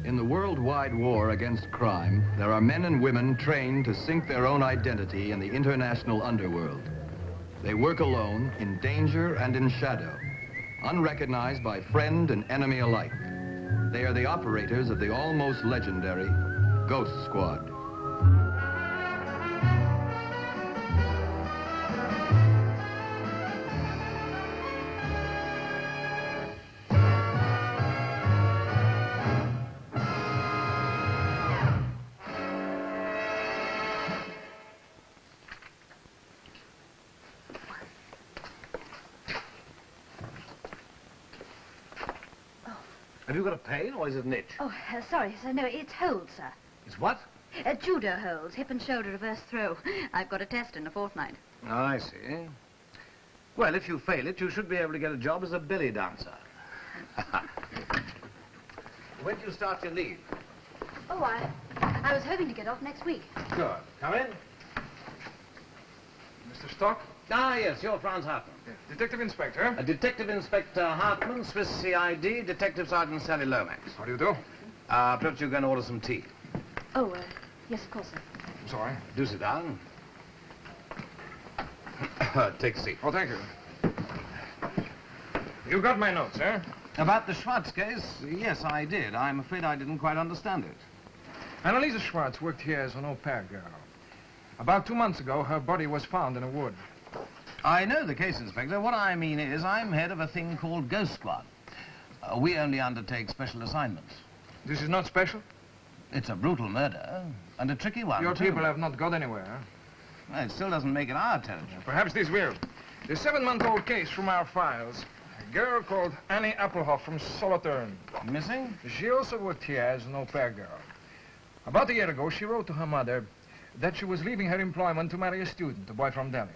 In the worldwide war against crime, there are men and women trained to sink their own identity in the international underworld. They work alone, in danger and in shadow, unrecognized by friend and enemy alike. They are the operators of the almost legendary Ghost Squad. Have you got a pain, or is it an itch? Oh, sorry, sir. No, it's hold, sir. It's what? Judo holds, hip and shoulder reverse throw. I've got a test in a fortnight. Oh, I see. Well, if you fail it, you should be able to get a job as a belly dancer. When do you start your leave? Oh, I was hoping to get off next week. Good. Come in. Mr. Stock? Ah, yes, you're Franz Hartmann. Yeah. Detective Inspector. Detective Inspector Hartmann, Swiss CID, Detective Sergeant Sally Lomax. How do you do? Perhaps you're going to order some tea. Oh, yes, of course, sir. I'm sorry. Do sit down. Take a seat. Oh, thank you. You got my notes, sir? About the Schwartz case, yes, I did. I'm afraid I didn't quite understand it. Annalisa Schwartz worked here as an au pair girl. About 2 months ago, her body was found in a wood. I know the case, Inspector. What I mean is I'm head of a thing called Ghost Squad. We only undertake special assignments. This is not special? It's a brutal murder, and a tricky one, Your too. people have not got anywhere, huh? Well, it still doesn't make it our territory. Perhaps this will. The 7-month-old case from our files. A girl called Annie Appelhoff from Solothurn. Missing? She also worked here as an au pair girl. About a year ago, she wrote to her mother that she was leaving her employment to marry a student, a boy from Delhi.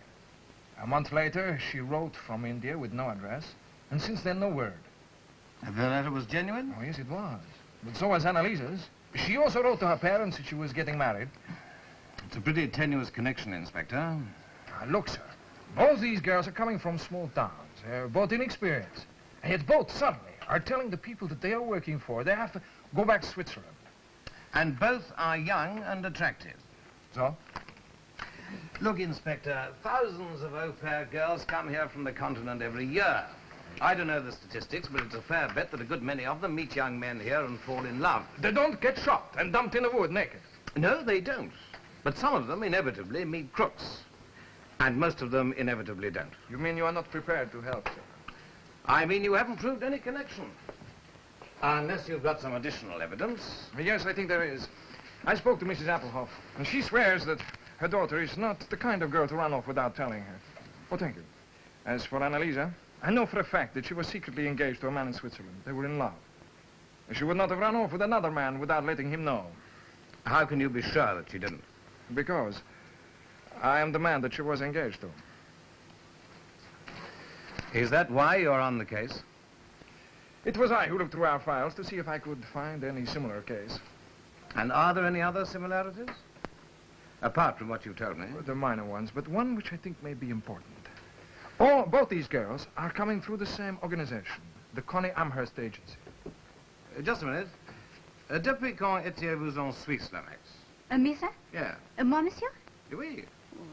A month later, she wrote from India with no address, and since then, no word. The letter was genuine? Oh, yes, it was. But so was Annalisa's. She also wrote to her parents that she was getting married. It's a pretty tenuous connection, Inspector. Now, look, sir. Both these girls are coming from small towns. They're both inexperienced. And yet both suddenly are telling the people that they are working for they have to go back to Switzerland. And both are young and attractive. So? Look, Inspector, thousands of au pair girls come here from the continent every year. I don't know the statistics, but it's a fair bet that a good many of them meet young men here and fall in love. They don't get shot and dumped in a wood naked. No, they don't. But some of them inevitably meet crooks. And most of them inevitably don't. You mean you are not prepared to help, sir? I mean you haven't proved any connection. Unless you've got some additional evidence. Yes, I think there is. I spoke to Mrs. Appelhoff, and she swears that her daughter is not the kind of girl to run off without telling her. Oh, thank you. As for Annalisa, I know for a fact that she was secretly engaged to a man in Switzerland. They were in love. She would not have run off with another man without letting him know. How can you be sure that she didn't? Because I am the man that she was engaged to. Is that why you're on the case? It was I who looked through our files to see if I could find any similar case. And are there any other similarities? Apart from what you told me. The minor ones, but one which I think may be important. Both these girls are coming through the same organization, the Connie Amherst Agency. Just a minute. Depuis quand étiez-vous en Suisse, Lomax? Mais ça? Yeah. Moi, monsieur? Oui.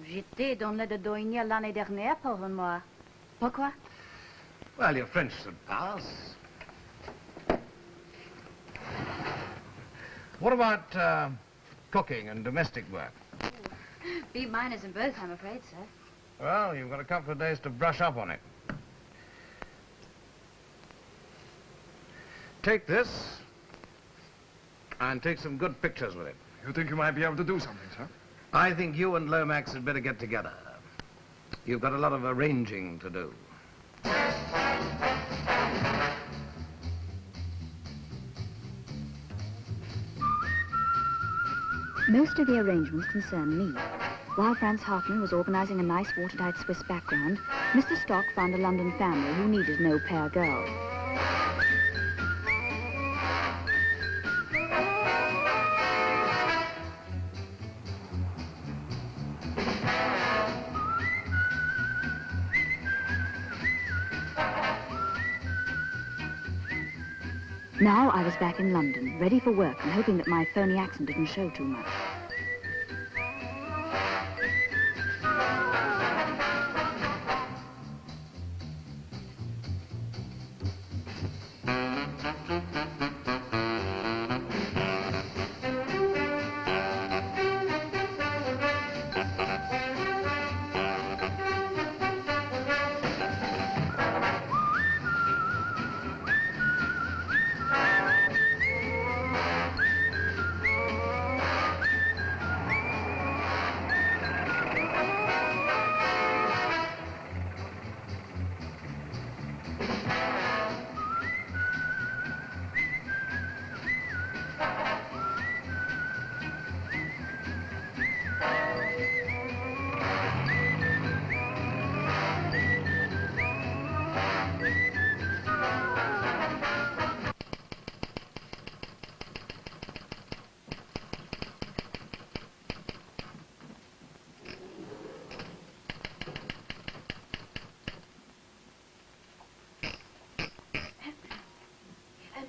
J'étais dans le de Doigny l'année dernière, pauvre moi. Pourquoi? Well, your French should pass. What about cooking and domestic work? B minors in both, I'm afraid, sir. Well, you've got a couple of days to brush up on it. Take this and take some good pictures with it. You think you might be able to do something, sir? I think you and Lomax had better get together. You've got a lot of arranging to do. Most of the arrangements concern me. While Franz Hartmann was organizing a nice watertight Swiss background, Mr. Stock found a London family who needed an au pair girl. Now I was back in London, ready for work and hoping that my phony accent didn't show too much.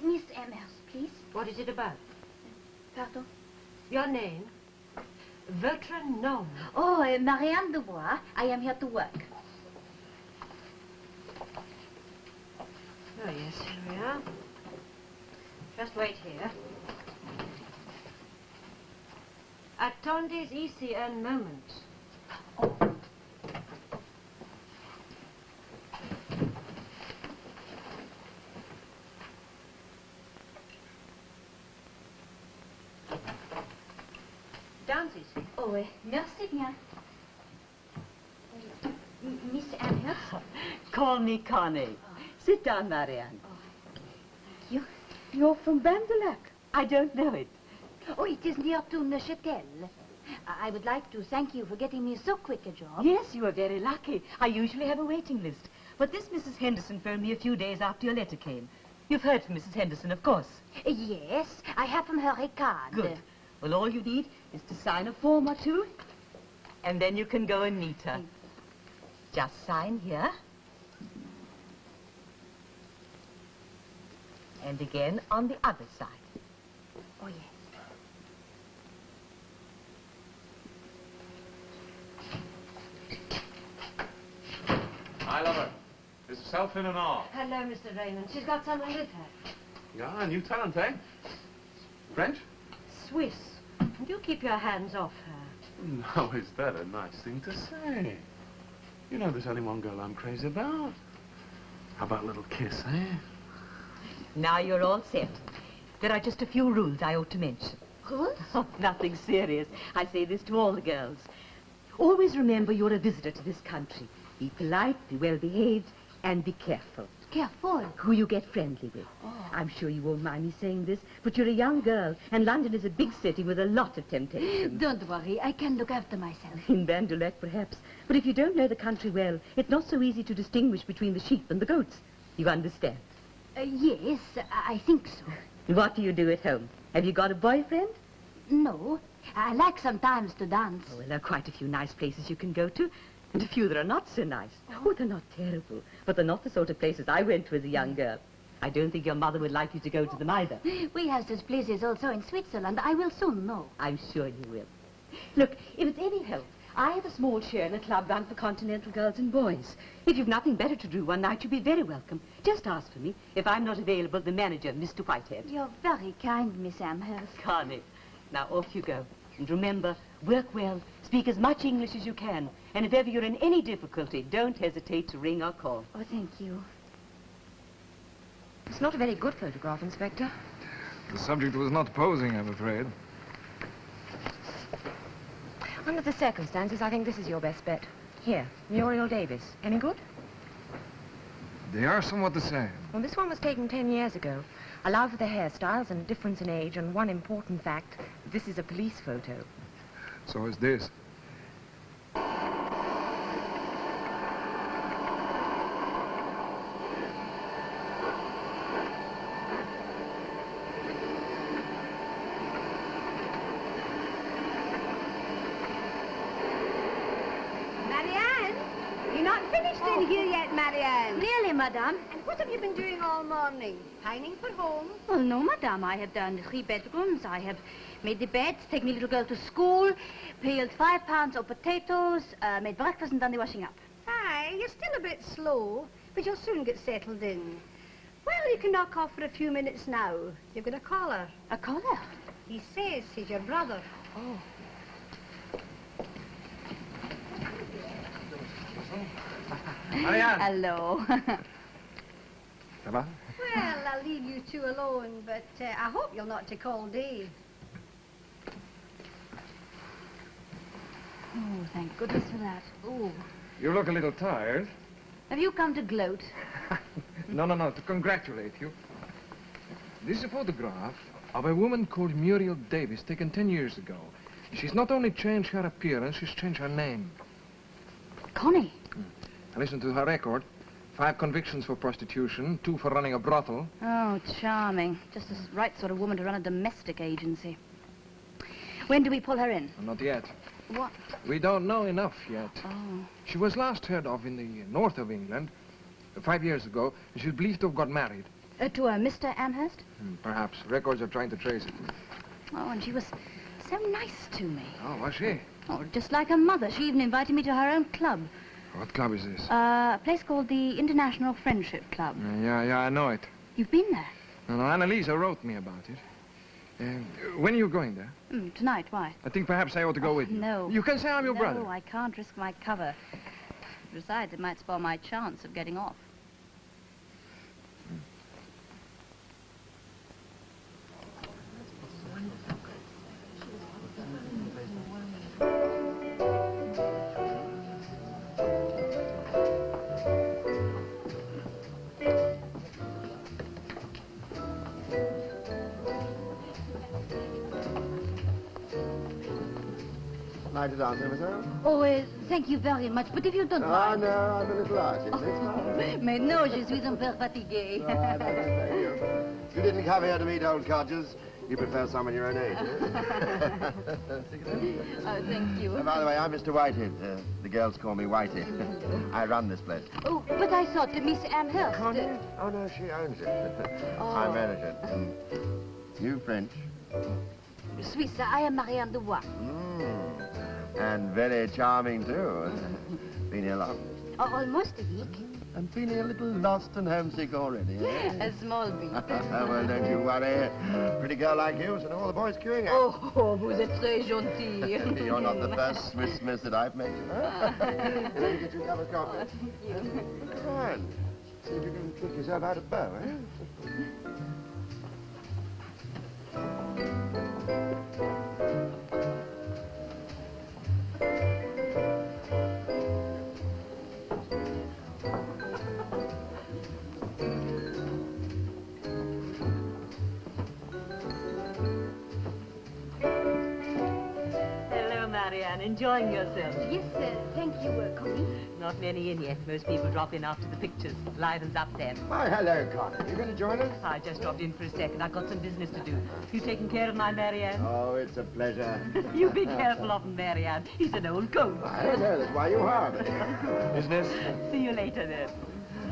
Miss Amherst, please. What is it about? Pardon? Your name? Votre nom. Oh, Marianne Dubois. I am here to work. Oh, yes, here we are. Just wait here. Attendez ici un moment. Dance ici. Oh, merci bien. Miss Amherst? Call me Connie. Sit down, Marianne. Thank you. You're from Bandelac. I don't know it. Oh, it is near to Neuchâtel. I would like to thank you for getting me so quick a job. Yes, you are very lucky. I usually have a waiting list. But this Mrs. Henderson phoned me a few days after your letter came. You've heard from Mrs. Henderson, of course. Yes, I have from her a card. Good. Well, all you need is to sign a form or two, and then you can go and meet her. Just sign here. And again on the other side. Oh, yes. Hi, lover. Is herself in and all? Hello, Mr. Raymond. She's got someone with her. Yeah, new talent, eh? French? Swiss. And you keep your hands off her. No, is that a nice thing to say? You know there's only one girl I'm crazy about. How about a little kiss, eh? Now you're all set. There are just a few rules I ought to mention. Rules? Oh, nothing serious. I say this to all the girls. Always remember you're a visitor to this country. Be polite, be well-behaved, and be careful. Careful. Who you get friendly with. Oh. I'm sure you won't mind me saying this, but you're a young girl, and London is a big city with a lot of temptations. Don't worry, I can look after myself. In Bandelac, perhaps. But if you don't know the country well, it's not so easy to distinguish between the sheep and the goats. You understand? Yes, I think so. What do you do at home? Have you got a boyfriend? No, I like sometimes to dance. Oh, well, there are quite a few nice places you can go to, and a few that are not so nice. Oh, they're not terrible, but they're not the sort of places I went to as a young girl. I don't think your mother would like you to go to them either. We have such places also in Switzerland. I will soon know. I'm sure you will. Look, if it's any help, I have a small share in a club run for continental girls and boys. If you've nothing better to do one night, you'll be very welcome. Just ask for me. If I'm not available, the manager, Mr. Whitehead. You're very kind, Miss Amherst. Connie, now off you go. And remember, work well, speak as much English as you can. And if ever you're in any difficulty, don't hesitate to ring or call. Oh, thank you. It's not a very good photograph, Inspector. The subject was not posing, I'm afraid. Under the circumstances, I think this is your best bet. Here, Muriel Davis. Any good? They are somewhat the same. Well, this one was taken 10 years ago. Allow for the hairstyles and difference in age, and one important fact, this is a police photo. So is this. Marianne, you're not finished finished in here yet, Marianne? Really, madame? And what have you been doing all morning? Pining for home? Well, no, madame. I have done 3 bedrooms. I have made the beds, taken my little girl to school, peeled 5 pounds of potatoes, made breakfast and done the washing up. Aye, you're still a bit slow, but you'll soon get settled in. Well, you can knock off for a few minutes now. You've got a caller. A caller? He says he's your brother. Oh. Marianne. Hello. Ça va? Well, I'll leave you two alone, but I hope you'll not take all day. Oh, thank goodness for that. Oh. You look a little tired. Have you come to gloat? No, to congratulate you. This is a photograph of a woman called Muriel Davis, taken 10 years ago. She's not only changed her appearance, she's changed her name. Connie. I listened to her record. 5 convictions for prostitution, 2 for running a brothel. Oh, charming. Just the right sort of woman to run a domestic agency. When do we pull her in? Not yet. What? We don't know enough yet. Oh. She was last heard of in the north of England 5 years ago. She's believed to have got married. To a Mr. Amherst? Perhaps. Records are trying to trace it. Oh, and she was so nice to me. Oh, was she? Oh, just like her mother. She even invited me to her own club. What club is this? A place called the International Friendship Club. Yeah, I know it. You've been there? No, Annalisa wrote me about it. When are you going there? Tonight, why? I think perhaps I ought to go with you. No. You can say I'm your brother. No, I can't risk my cover. Besides, it might spoil my chance of getting off. Like to dance, Emerson? Oh, thank you very much, but if you don't mind... no, I'm a little artist. It's fine. Mais non, je suis un peu fatiguée. No, I don't thank you. You didn't come here to meet old codgers. You prefer someone your own age, eh? Oh, thank you. By the way, I'm Mr. Whitehead. The girls call me Whitey. I run this place. Oh, but I thought Miss Amherst... Connie? Oh, no, she owns it. I manage it. You French? Swiss, I am Marianne de Bois. And very charming, too. Been here long? Almost a week. I'm feeling a little lost and homesick already, eh? A small bit. Well, don't you worry. Pretty girl like you, and all the boys queuing out. Oh, vous êtes très gentil. You're not the first Swiss miss that I've met. Let me get you a cup of coffee. Thank you. Come on. See if you can trick yourself out of bow, eh? Enjoying yourself? Yes, thank you, Connie. Not many in yet. Most people drop in after the pictures. Livens up then. Why, hello, Connie. You going to join us? I just dropped in for a second. I've got some business to do. You taking care of my Marianne? Oh, it's a pleasure. You be careful of him, Marianne. He's an old goat. I don't know. That's why you are. Business? See you later, then.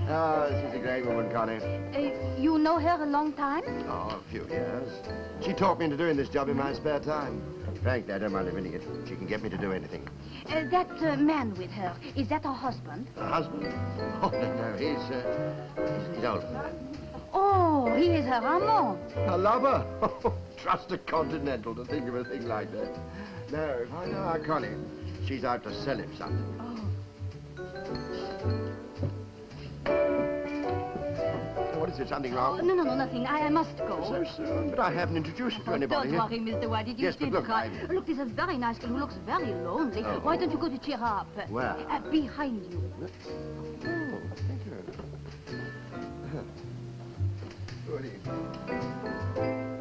Oh, she's a great woman, Connie. You know her a long time? Oh, a few years. She taught me into doing this job in my spare time. Frankly, I don't mind admitting it. She can get me to do anything. That man with her, is that her husband? Her husband? Oh, no, he's older. Oh, he is her amant. A lover? Trust a Continental to think of a thing like that. No, if I know our Connie, she's out to sell him something. Oh. What is it, something wrong? Oh, no, nothing. I must go. So soon? But I haven't introduced you to anybody. Don't worry, Mr. White. Did you Yes, but look, Look, there's a very nice girl who looks very lonely. Oh. Why don't you go to cheer her up? Where? Behind you. Oh, thank you. Good evening.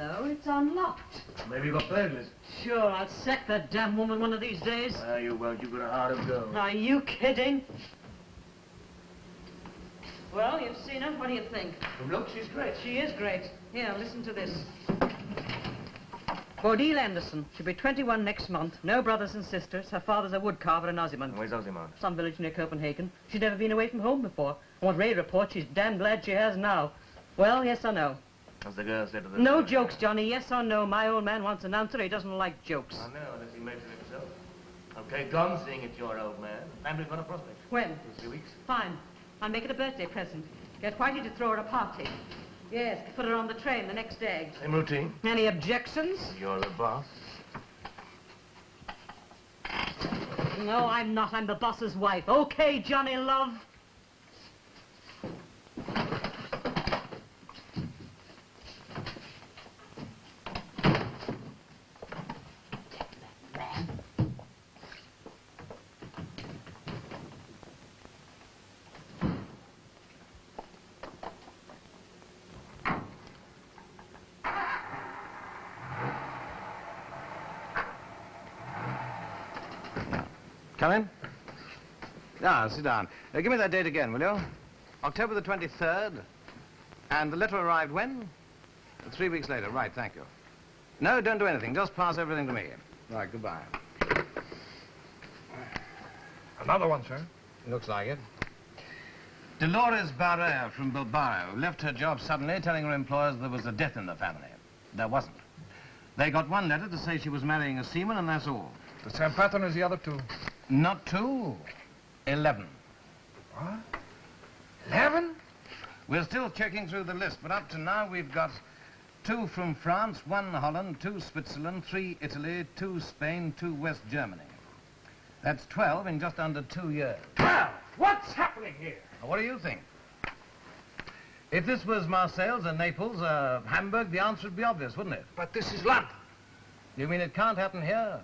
though. It's unlocked. Maybe you got burglars. Sure, I'll sack that damn woman one of these days. Ah, you won't. You've got a heart of gold. Are you kidding? Well, you've seen her. What do you think? From looks, she's great. She is great. Here, listen to this. Bodil Anderson. She'll be 21 next month. No brothers and sisters. Her father's a woodcarver in Osimont. Where's Osimont? Some village near Copenhagen. She's never been away from home before. On what Ray reports, she's damn glad she has now. Well, yes or no? As the girl said to the... No jokes, Johnny. Yes or no? My old man wants an answer. He doesn't like jokes. I know, unless he makes it himself. Okay, gone seeing it's your old man. Family's got a prospect. When? In 3 weeks. Fine. I'll make it a birthday present. Get Whitey to throw her a party. Yes, put her on the train the next day. Same routine. Any objections? You're the boss. No, I'm not. I'm the boss's wife. Okay, Johnny, love. Come in. Ah, sit down. Give me that date again, will you? October the 23rd. And the letter arrived when? 3 weeks later. Right, thank you. No, don't do anything. Just pass everything to me. Right, goodbye. Another one, sir. Looks like it. Dolores Barrera from Bilbao left her job suddenly, telling her employers there was a death in the family. There wasn't. They got one letter to say she was marrying a seaman, and that's all. The same pattern as the other two. Not 2, 11. What? 11? We're still checking through the list, but up to now we've got 2 from France, 1 Holland, 2 Switzerland, 3 Italy, 2 Spain, 2 West Germany. That's 12 in just under 2 years. 12? What's happening here? What do you think? If this was Marseilles or Naples or Hamburg, the answer would be obvious, wouldn't it? But this is London. You mean it can't happen here?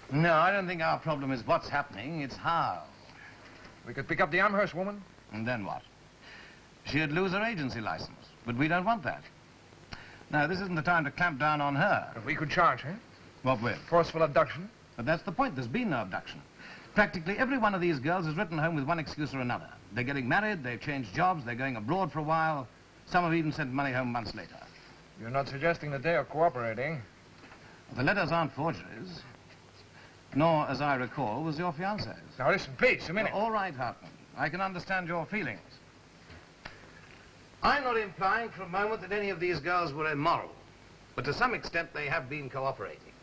No, I don't think our problem is what's happening, it's how. We could pick up the Amherst woman. And then what? She'd lose her agency license, but we don't want that. No, this isn't the time to clamp down on her. But we could charge her. What with? Forceful abduction. But that's the point, there's been no abduction. Practically every one of these girls has written home with one excuse or another. They're getting married, they've changed jobs, they're going abroad for a while. Some have even sent money home months later. You're not suggesting that they are cooperating? The letters aren't forgeries. Nor, as I recall, was your fiancé's. Now, listen, please, a minute. All right, Hartman. I can understand your feelings. I'm not implying for a moment that any of these girls were immoral. But to some extent, they have been cooperating.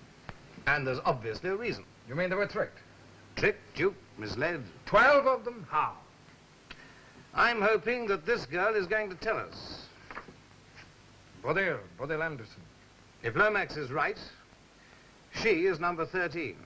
And there's obviously a reason. You mean they were tricked? Tricked, duped, misled. 12 of them? How? I'm hoping that this girl is going to tell us. Bodil Anderson. If Lomax is right, she is number 13.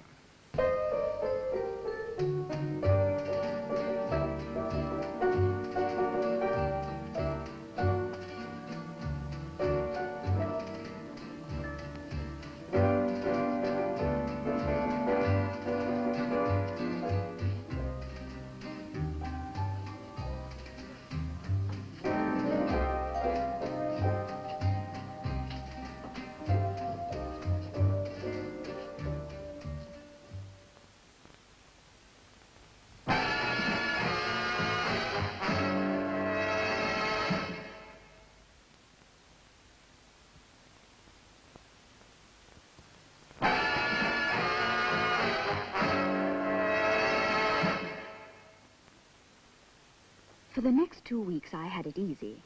For the next 2 weeks, I had it easy.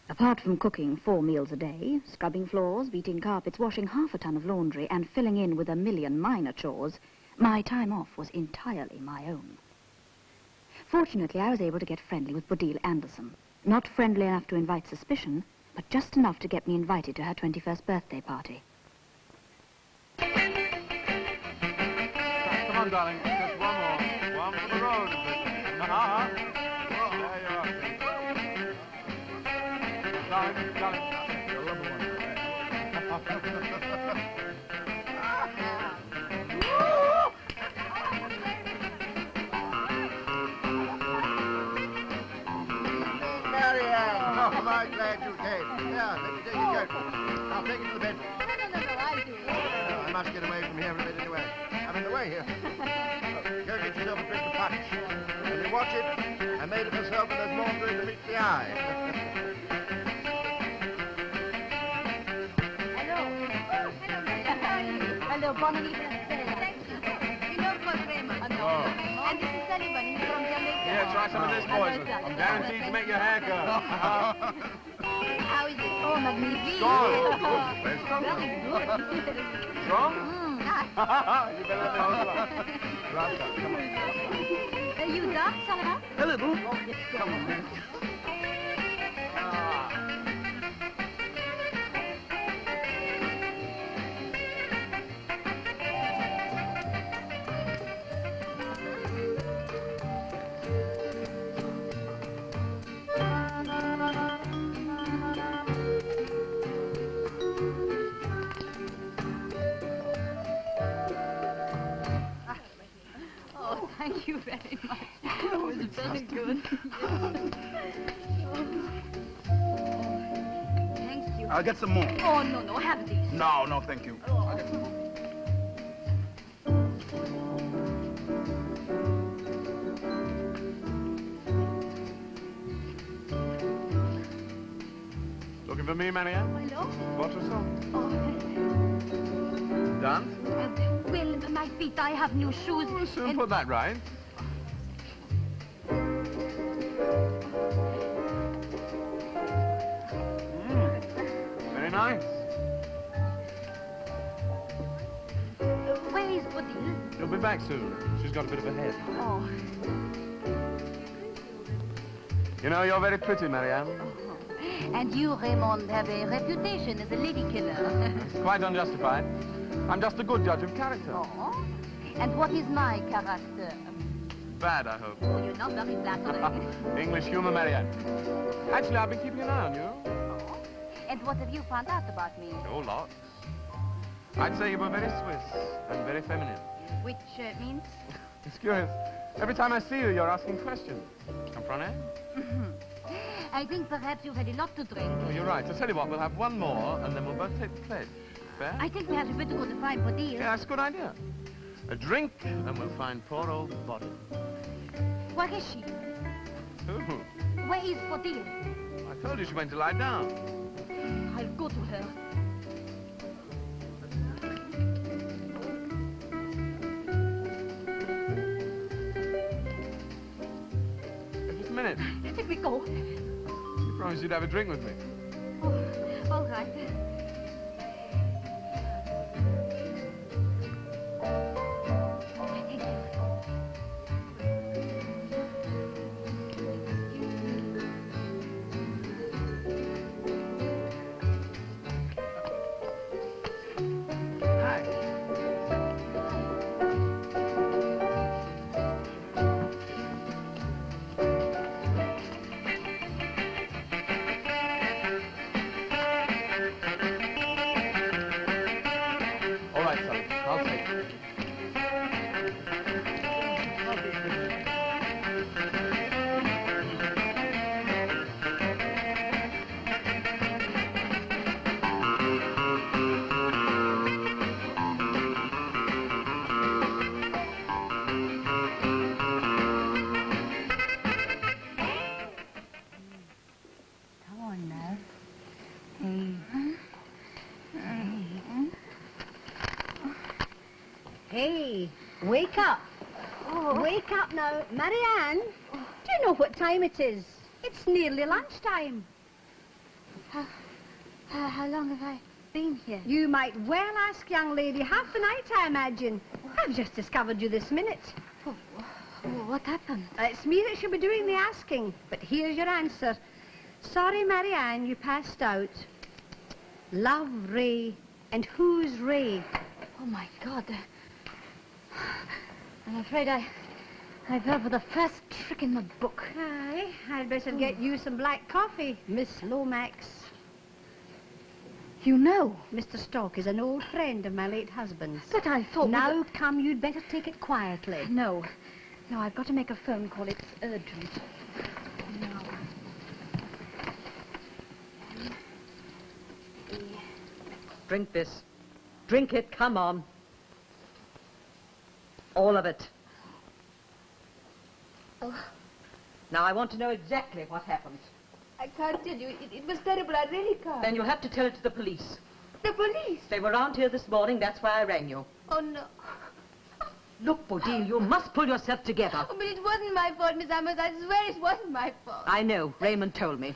Apart from cooking 4 meals a day, scrubbing floors, beating carpets, washing half a ton of laundry, and filling in with a million minor chores, my time off was entirely my own. Fortunately, I was able to get friendly with Bodil Anderson. Not friendly enough to invite suspicion, but just enough to get me invited to her 21st birthday party. Come on, darling. Just one more. One for the road. Darling. The little one. Marianne! Oh, my bedroom. No, I'll do it. I must get away from here a bit anyway. I'm in the way here. Go get yourself a drink of punch. When you watch it, I made it myself and there's more to it than meets the eye. Hello, bon anniversaire. Thank you. You know Paul Raymond? No. And this is Sullivan. He's from Jamaica. Yeah, try some of this, boys. I'm guaranteed to make your hair go. How is it? Oh, magnifique. Strong. Very good. Strong? Mm. You better let me hold you up. Right, come on. You dance, Sullivan? A little. Come on, man. Oh, thank you very much. It was very good. Thank you. I'll get some more. Oh, no, have these. No, thank you. I'll get some more. Looking for me, Marianne? Hello? What's your song? Oh, Dance? well, my feet, I have new shoes. We'll soon and- put that right. Very nice. Where is Odile? She'll be back soon. She's got a bit of a head. Oh. You know, you're very pretty, Marianne. And you, Raymond, have a reputation as a lady killer. It's quite unjustified. I'm just a good judge of character. Oh. And what is my character? Bad, I hope. Oh, you're not very flattering. English humor, Marianne. Actually, I've been keeping an eye on you. Oh. And what have you found out about me? Oh, lots. I'd say you were very Swiss and very feminine. Which means? It's curious. Every time I see you, you're asking questions. Comprenez? I think perhaps you've had a lot to drink. Oh, you're right. I'll tell you what, we'll have one more, and then we'll both take the pledge. Fair? I think perhaps we better go to find Odile. Yeah, that's a good idea. A drink, and we'll find poor old body. Where is she? Who? Where is Odile? I told you she went to lie down. I'll go to her. Just a minute. Let me go. You promised you'd have a drink with me. Oh, all right. All right, son. I'll take it. Come on now. Hey, wake up. Oh. Wake up now. Marianne, do you know what time it is? It's nearly lunchtime. How long have I been here? You might well ask, young lady. Half the night, I imagine. I've just discovered you this minute. Oh, what happened? It's me that should be doing the asking, but here's your answer. Sorry, Marianne, you passed out. Love, Ray. And who's Ray? Oh, my God. I'm afraid I fell for the first trick in the book. Aye, I'd better get you some black coffee, Miss Lomax. You know. Mr. Stock is an old friend of my late husband's. But I thought... Now, come, you'd better take it quietly. No, I've got to make a phone call. It's urgent. No. Drink this. Drink it, come on. All of it. Oh, Now, I want to know exactly what happened. I can't tell you. It was terrible. I really can't. Then you'll have to tell it to the police. The police? They were around here this morning, that's why I rang you. Oh, no. Look, Bodil, you must pull yourself together. Oh, but it wasn't my fault, Miss Amherst. I swear it wasn't my fault. I know. Raymond told me.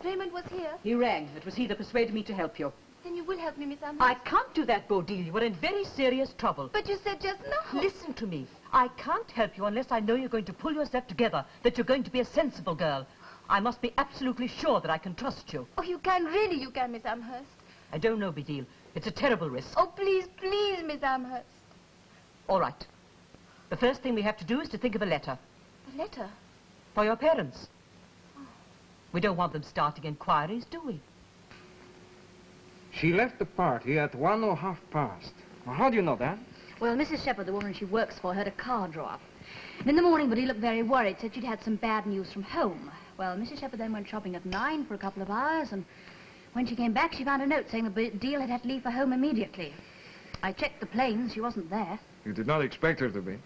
Raymond was here. He rang. It was he that persuaded me to help you. Then you will help me, Miss Amherst. I can't do that, Bodil. You are in very serious trouble. But you said just no. Listen to me. I can't help you unless I know you're going to pull yourself together, that you're going to be a sensible girl. I must be absolutely sure that I can trust you. Oh, you can, really you can, Miss Amherst. I don't know, Bodil. It's a terrible risk. Oh, please, please, Miss Amherst. All right. The first thing we have to do is to think of a letter. A letter? For your parents. We don't want them starting inquiries, do we? She left the party at 1 or half past. Now, how do you know that? Well, Mrs. Shepherd, the woman she works for, heard a car draw up. And in the morning, Bodil looked very worried, said she'd had some bad news from home. Well, Mrs. Shepherd then went shopping at 9 for a couple of hours, and when she came back, she found a note saying that Bodil had to leave for home immediately. I checked the planes. She wasn't there. You did not expect her to be.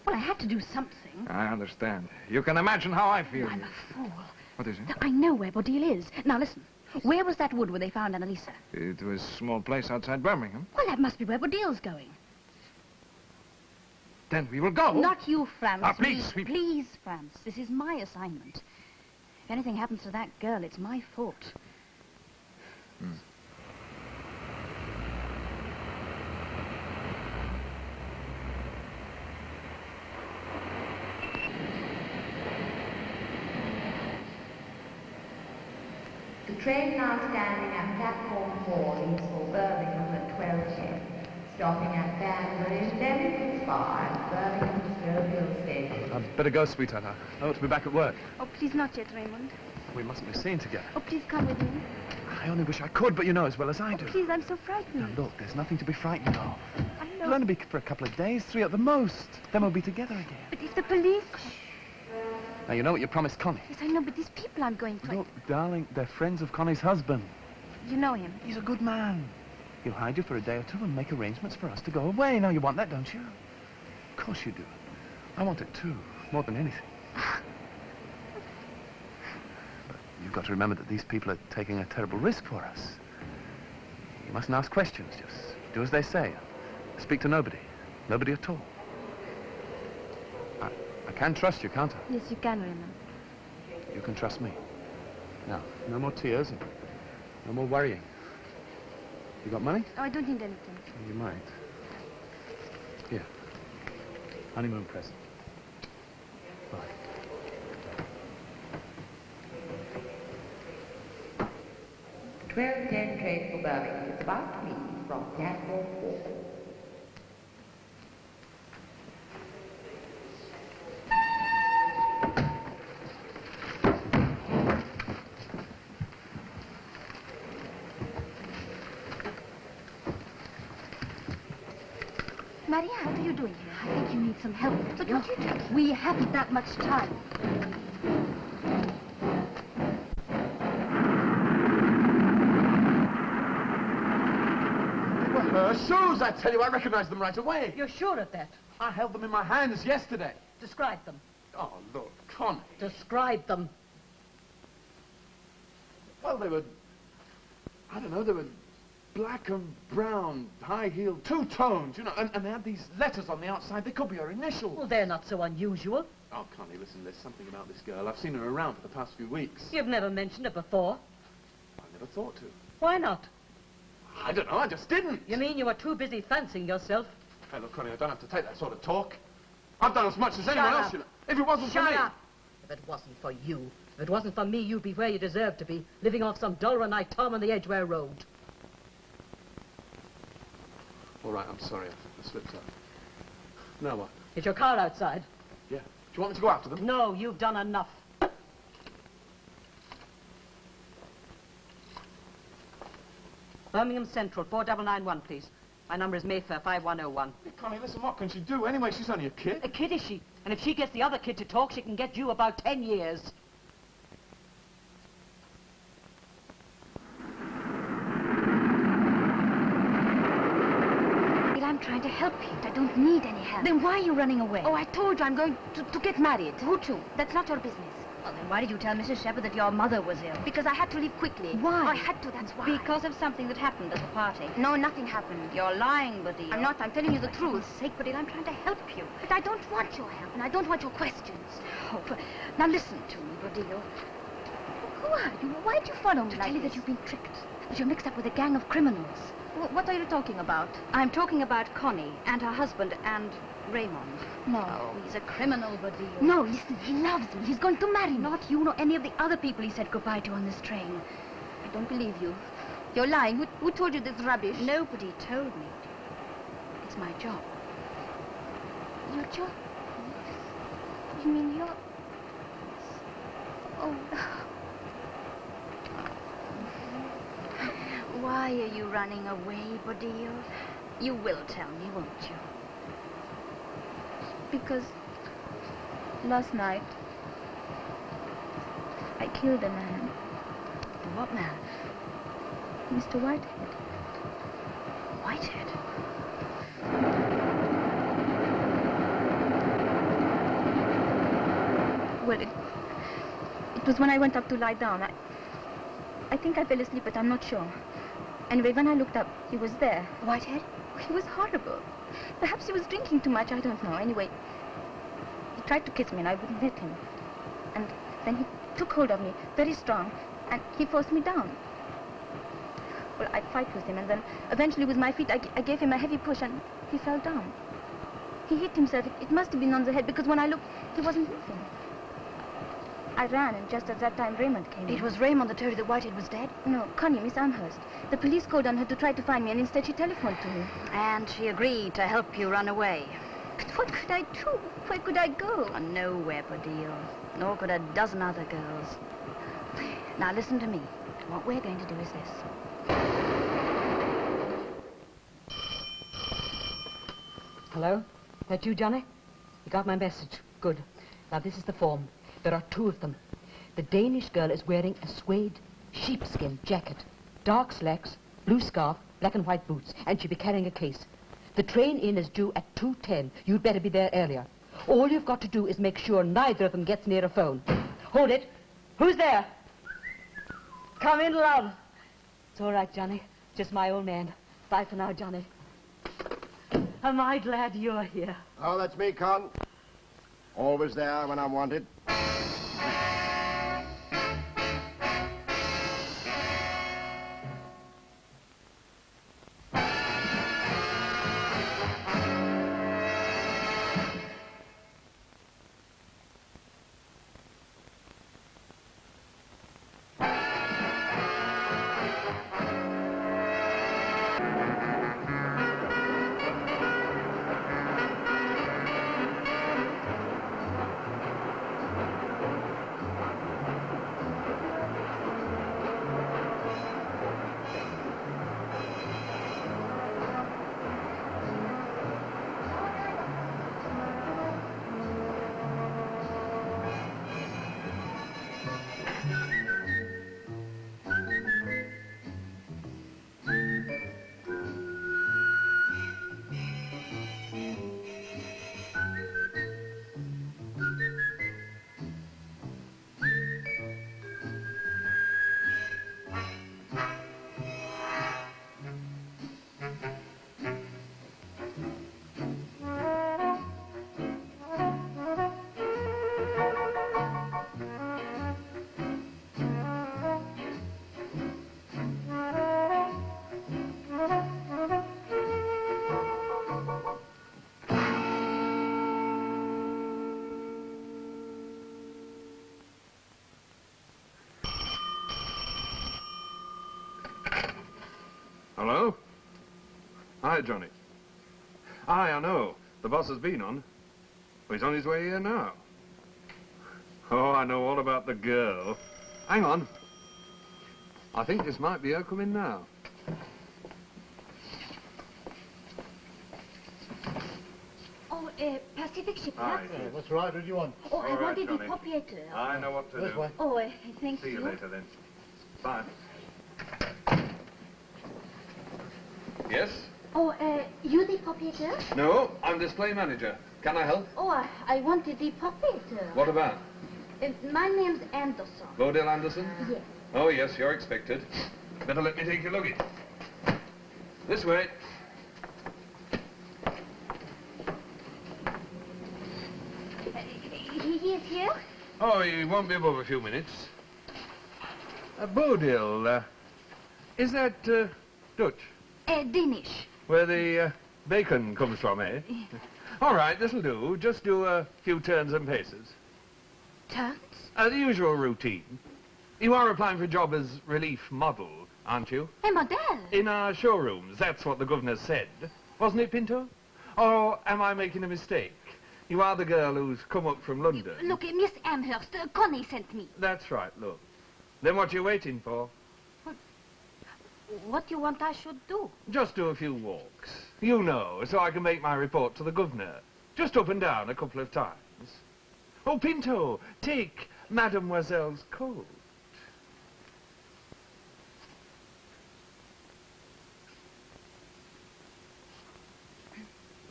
Well, I had to do something. I understand. You can imagine how I feel. I'm a fool. What is it? I know where Bodil is. Now, listen. Where was that wood where they found Annalisa? It was a small place outside Birmingham. Well, that must be where Bodil's going. Then we will go. Not you, Franz. Ah, please, Please, Franz. This is my assignment. If anything happens to that girl, it's my fault. The train now standing at platform 4 leaves for Birmingham at 12:10. Stopping at Banbury 11:05, Birmingham Snowfield Station. I'd better go, sweetheart. I ought to be back at work. Oh, please, not yet, Raymond. We mustn't be seen together. Oh, please come with me. I only wish I could, but you know as well as I do. Please, I'm so frightened. Now, look, there's nothing to be frightened of. I know. It'll only be for a couple of days, 3 at the most. Then we'll be together again. But if the police... Now, you know what you promised Connie. Yes, I know, but these people I'm going to... Look, darling, they're friends of Connie's husband. You know him? He's a good man. He'll hide you for a day or two and make arrangements for us to go away. Now, you want that, don't you? Of course you do. I want it too, more than anything. But you've got to remember that these people are taking a terrible risk for us. You mustn't ask questions, just do as they say. Speak to nobody. Nobody at all. I can trust you, can't I? Yes, you can, Raymond. You can trust me. Now, no more tears and no more worrying. You got money? Oh, I don't need anything. You might. Here. Honeymoon present. Bye. "12:10 train for Birmingham. It's about to leave from platform 4. Maria, what are you doing here? I think you need some help. But what you do? We haven't that much time. They were her shoes, I tell you. I recognized them right away. You're sure of that? I held them in my hands yesterday. Describe them. Oh, look, Connie. Describe them. Well, they were... I don't know, they were black and brown, high-heeled, two-toned, you know, and they had these letters on the outside. They could be her initials. Well, they're not so unusual. Oh, Connie, listen, there's something about this girl. I've seen her around for the past few weeks. You've never mentioned it before. I never thought to. Why not? I don't know, I just didn't. You mean you were too busy fancying yourself? Hey, look, Connie, I don't have to take that sort of talk. I've done as much as anyone else, you know. If it wasn't for me... Shut up! If it wasn't for you, if it wasn't for me, you'd be where you deserve to be, living off some dull-one-night Tom on the Edgware Road. All right, I'm sorry, I slipped up. Now what? Is your car outside? Yeah. Do you want me to go after them? No, you've done enough. Birmingham Central, 4991, please. My number is Mayfair, 5101. Hey, Connie, listen, what can she do? Anyway, she's only a kid. A kid, is she? And if she gets the other kid to talk, she can get you about 10 years. I'm trying to help you. I don't need any help. Then why are you running away? Oh, I told you I'm going to get married. Who to? That's not your business. Well, then why did you tell Mrs. Shepherd that your mother was ill? Because I had to leave quickly. Why? I had to, that's why. Because of something that happened at the party. No, nothing happened. You're lying, Badil. I'm not. I'm telling you the truth. For sake, Badil, I'm trying to help you. But I don't want your help, and I don't want your questions. Oh, now listen to me, Badil. Who are you? Why do you follow me To like tell you this? that you've been tricked. That you're mixed up with a gang of criminals. What are you talking about? I'm talking about Connie and her husband and Raymond. No. Oh, he's a criminal, Badil. No, listen, he loves me. He's going to marry me. Not you nor any of the other people he said goodbye to on this train. I don't believe you. You're lying. Who told you this rubbish? Nobody told me. It's my job. Your job? You mean your... Oh. Why are you running away, Badil? You will tell me, won't you? Because last night I killed a man. What man? Mr. Whitehead. Whitehead? Well, it was when I went up to lie down. I think I fell asleep, but I'm not sure. Anyway, when I looked up, he was there. Whitehead? He was horrible. Perhaps he was drinking too much, I don't know. Anyway, he tried to kiss me and I wouldn't let him. And then he took hold of me, very strong, and he forced me down. Well, I fight with him, and then eventually with my feet I gave him a heavy push and he fell down. He hit himself. It must have been on the head because when I looked, he wasn't moving. I ran, and just at that time Raymond came in. It was Raymond that told you that Whitehead was dead? No, Connie, Miss Amherst. The police called on her to try to find me, and instead she telephoned to me. And she agreed to help you run away. But what could I do? Where could I go? Nowhere, Badil. Nor could a dozen other girls. Now listen to me. What we're going to do is this. Hello? That you, Johnny? You got my message. Good. Now, this is the form. There are 2 of them. The Danish girl is wearing a suede sheepskin jacket, dark slacks, blue scarf, black and white boots, and she'll be carrying a case. The train in is due at 2:10. You'd better be there earlier. All you've got to do is make sure neither of them gets near a phone. Hold it. Who's there? Come in, love. It's all right, Johnny. Just my old man. Bye for now, Johnny. Am I glad you're here? Oh, that's me, Con. Always there when I'm wanted. Hello? Hi, Johnny. Aye, I know. The boss has been on. Well, he's on his way here now. Oh, I know all about the girl. Hang on. I think this might be her coming now. Oh, Pacific ship. Aye. That's right. What do you want? Oh, All I right, wanted the Johnny. proprietor. I know what to This do. way. Oh, thank See you later, then. Bye. Yes? Oh, you the proprietor? No, I'm display manager. Can I help? Oh, I wanted the proprietor. What about? My name's Anderson. Bodil Anderson? Yes. Oh, yes, you're expected. Better let me take your luggage. This way. He is here? Oh, he won't be above a few minutes. Bodil, is that Dutch? Danish. Where the bacon comes from, eh? All right, this'll do. Just do a few turns and paces. Turns? The usual routine. You are applying for a job as relief model, aren't you? A model? In our showrooms, that's what the governor said. Wasn't it, Pinto? Or am I making a mistake? You are the girl who's come up from London. Look, Miss Amherst, Connie sent me. That's right, look. Then what you waiting for? What do you want I should do? Just do a few walks. You know, so I can make my report to the governor. Just up and down a couple of times. Oh, Pinto, take Mademoiselle's coat.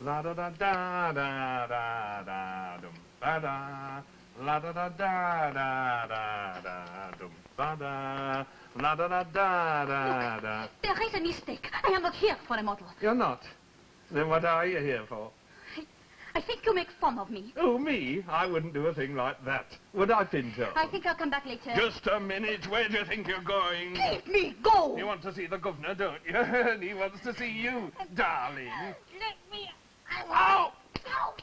La da da da da da da dum ba da. La da da da da da da dum ba da. La da da da da da. There is a mistake. I am not here for a model. You're not? Then what are you here for? I think you make fun of me. Oh, me? I wouldn't do a thing like that. Would I, Pinto? I think I'll come back later. Just a minute. Where do you think you're going? Leave me go! You want to see the governor, don't you? And he wants to see you, darling. Let me... Ow! No,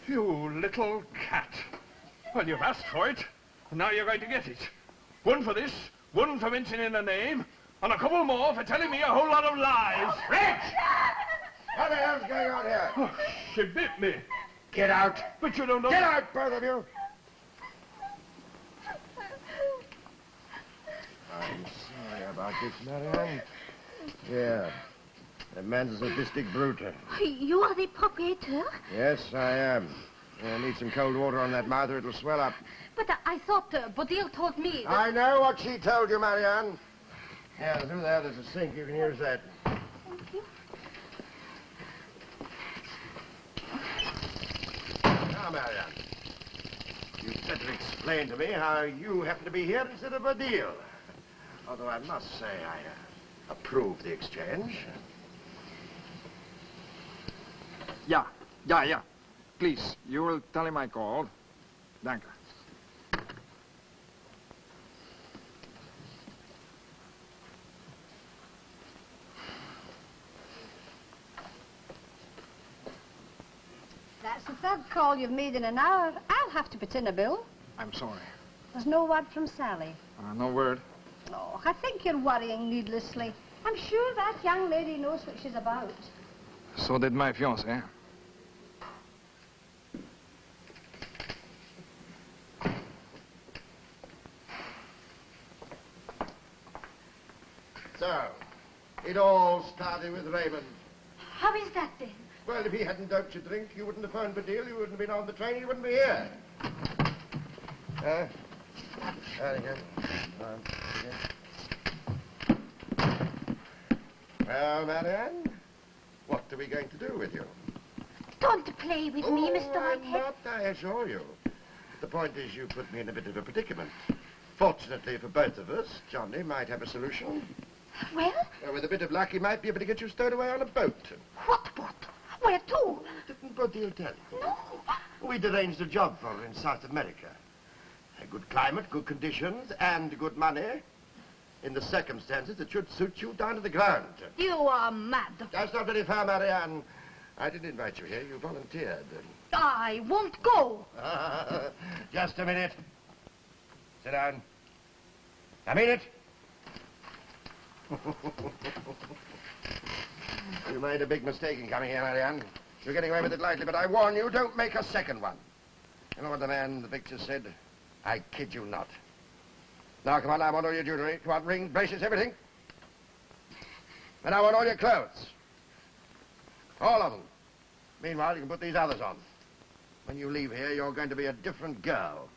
You little cat. Well, you've asked for it. And now you're going to get it. One for this, one for mentioning a name, and a couple more for telling me a whole lot of lies. Rich! What the hell's going on here? Oh, she bit me. Get out. But you don't know... Get out, both of you. I'm sorry about this, Marianne. Yeah. The man's a sadistic brute. You are the proprietor? Yes, I am. I need some cold water on that mouth or it'll swell up. But I thought Bodil told me that... I know what she told you, Marianne. Yeah, through there, there's a sink. You can use that. Thank you. Now, Marianne, you'd better explain to me how you happen to be here instead of Bodil. Although I must say I approve the exchange. Yeah. Please, you will tell him I called. Danke. That's the third call you've made in an hour. I'll have to put in a bill. I'm sorry. There's no word from Sally. No word. No, I think you're worrying needlessly. I'm sure that young lady knows what she's about. So did my fiancé. So, it all started with Raymond. How is that then? Well, if he hadn't doped your drink, you wouldn't have phoned Badil, you wouldn't have been on the train, you wouldn't be here. There you go. Well, Marianne, what are we going to do with you? Don't play with me, Mr. I'm Whitehead. not, I assure you. The point is you put me in a bit of a predicament. Fortunately for both of us, Johnny might have a solution. Well? With a bit of luck, he might be able to get you stowed away on a boat. What boat? Where to? Didn't Bodil tell you? No. We'd arranged a job for her in South America. A good climate, good conditions, and good money. In the circumstances, it should suit you down to the ground. You are mad. That's not very fair, Marianne. I didn't invite you here. You volunteered. I won't go. Just a minute. Sit down. A minute. You made a big mistake in coming here, Marianne. You're getting away with it lightly, but I warn you, don't make a second one. You know what the man in the picture said? I kid you not. Now, come on, I want all your jewelry. Come on, ring, bracelets, everything. And I want all your clothes. All of them. Meanwhile, you can put these others on. When you leave here, you're going to be a different girl.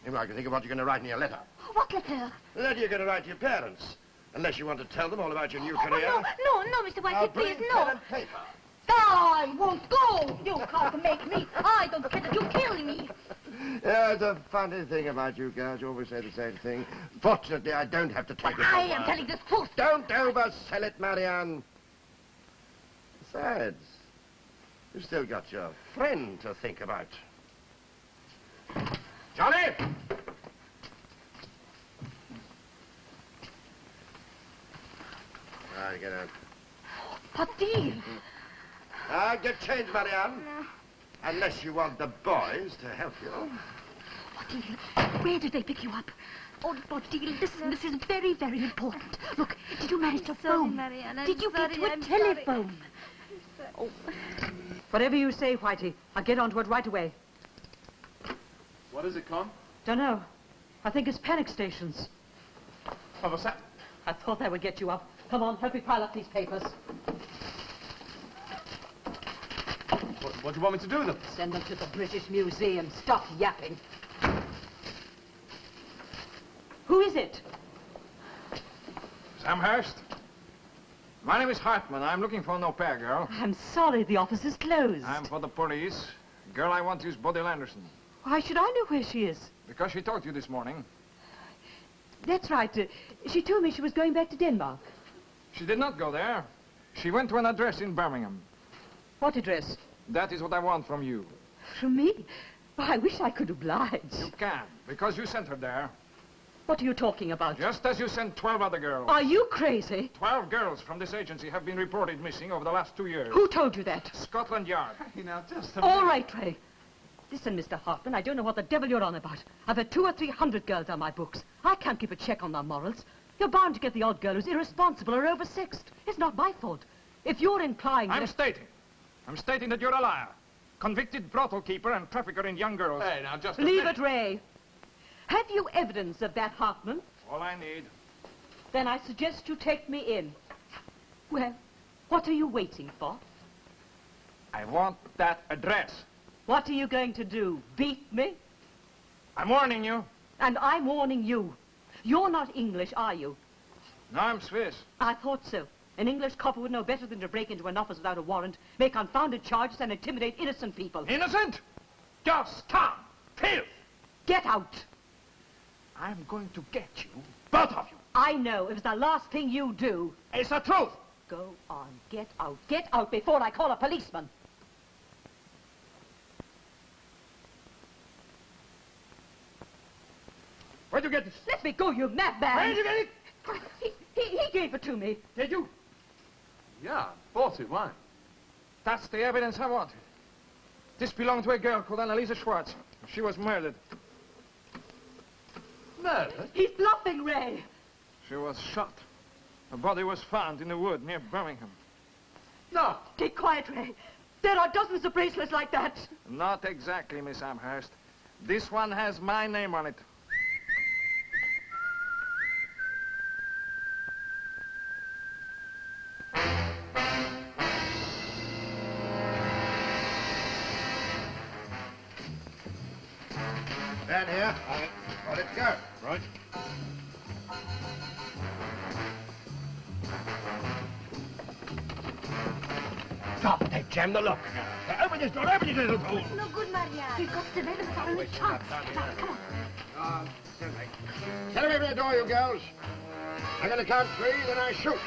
Meanwhile, you can think of what you're going to write in your letter. What letter? The letter you're going to write to your parents. Unless you want to tell them all about your new Oh, career. no, Mr. Now Whitehead, bring please, pen no. and paper. I won't go. You can't make me. I don't care that you kill me. Yeah, the funny thing about you girls, you always say the same thing. Fortunately, I don't have to take it. I am telling the truth. Don't oversell it, Marianne. Besides, you've still got your friend to think about. Johnny! Right, get out. Padil. Get changed, Marianne. No. Unless you want the boys to help you. Padil, where did they pick you up? Oh, Padil, listen, this is very, very important. Look, did you manage to phone? Marianne, Did you get to a telephone? Oh. Whatever you say, Whitey, I'll get onto it right away. What is it, Con? Dunno. I think it's panic stations. What was that? I thought that would get you up. Come on, help me pile up these papers. What do you want me to do with them? Send them to the British Museum. Stop yapping. Who is it? Amherst? My name is Hartman. I'm looking for an au pair girl. I'm sorry, the office is closed. I'm for the police. Girl I want is Bodil Anderson. Why should I know where she is? Because she talked to you this morning. That's right. She told me she was going back to Denmark. She did not go there. She went to an address in Birmingham. What address? That is what I want from you. From me? Oh, I wish I could oblige. You can, because you sent her there. What are you talking about? Just as you sent 12 other girls. Are you crazy? 12 girls from this agency have been reported missing over the last 2 years. Who told you that? Scotland Yard. All right, Ray. Listen, Mr. Hartman, I don't know what the devil you're on about. I've had 200 or 300 girls on my books. I can't keep a check on their morals. You're bound to get the odd girl who's irresponsible or oversexed. It's not my fault. If you're implying I'm stating that you're a liar. Convicted brothel keeper and trafficker in young girls. Hey, now just Leave it, Ray. Have you evidence of that, Hartman? All I need. Then I suggest you take me in. Well, what are you waiting for? I want that address. What are you going to do? Beat me? I'm warning you. And I'm warning you. You're not English, are you? No, I'm Swiss. I thought so. An English copper would know better than to break into an office without a warrant, make confounded charges, and intimidate innocent people. Innocent? Just come. Filth. Get out. I'm going to get you, both of you. I know. It was the last thing you do. It's the truth. Go on. Get out. Get out before I call a policeman. Where'd you get this? Let me go, you madman. Where'd you get it? He gave it to me. Did you? Yeah, bought it. Why? That's the evidence I wanted. This belonged to a girl called Annalisa Schwartz. She was murdered. Murdered? He's bluffing, Ray. She was shot. Her body was found in the wood near Birmingham. No. Keep quiet, Ray. There are dozens of bracelets like that. Not exactly, Miss Amherst. This one has my name on it. Stand here. Well, let's go. Right. Stop. They jam the lock. Now, open this door. Open it, little fool. No good, Marianne. We've got to let them follow the chance. Now, come on. Get away from the door, you girls. I'm going to count 3, then I shoot.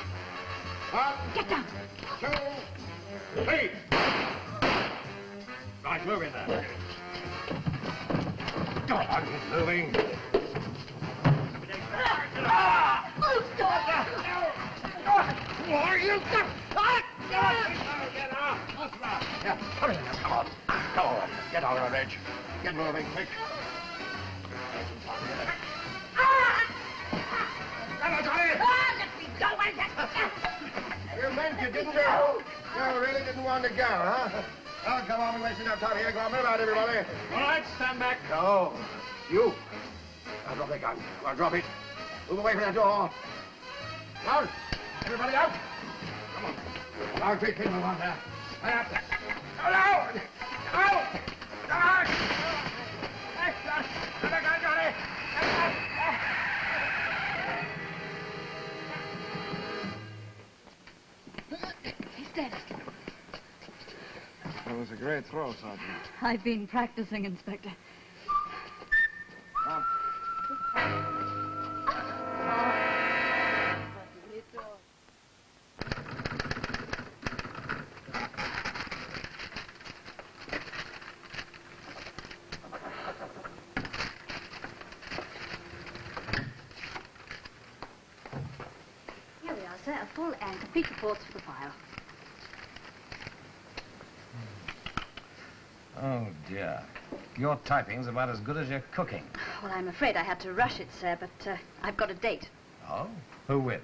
1, Get down. 2, 3. Right, move in there. Go on, keep moving. Oh, God. What are you doing? Get off! Yeah, hurry now, come on. Come on, get on the ridge. Get moving, quick. Come on, Johnny! Let me go. You meant you, didn't you? You really didn't want to go, huh? Oh, come on, we're wasting enough time here. Go on, move out, everybody. All right, stand back. No, you. Now drop the gun. Go on, drop it. Move away from that door. Come on, everybody out. Come on. Come on, 3 people on there. Out. Go down. Out. Down. Let the gun, Johnny. That was a great throw, Sergeant. I've been practicing, Inspector. Here we are, sir. A full and complete report for the file. Oh, dear. Your typing's about as good as your cooking. Well, I'm afraid I had to rush it, sir, but I've got a date. Oh? Who with?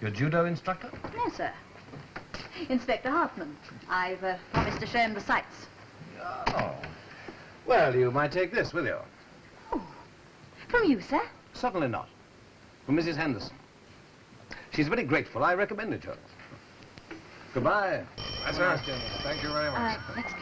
Your judo instructor? No, sir. Inspector Hartman. I've promised to show him the sights. Oh. Well, you might take this, will you? From you, sir? Certainly not. From Mrs. Henderson. She's very grateful. I recommended her. Goodbye. Yes, sir. Thank you very much. Let's go.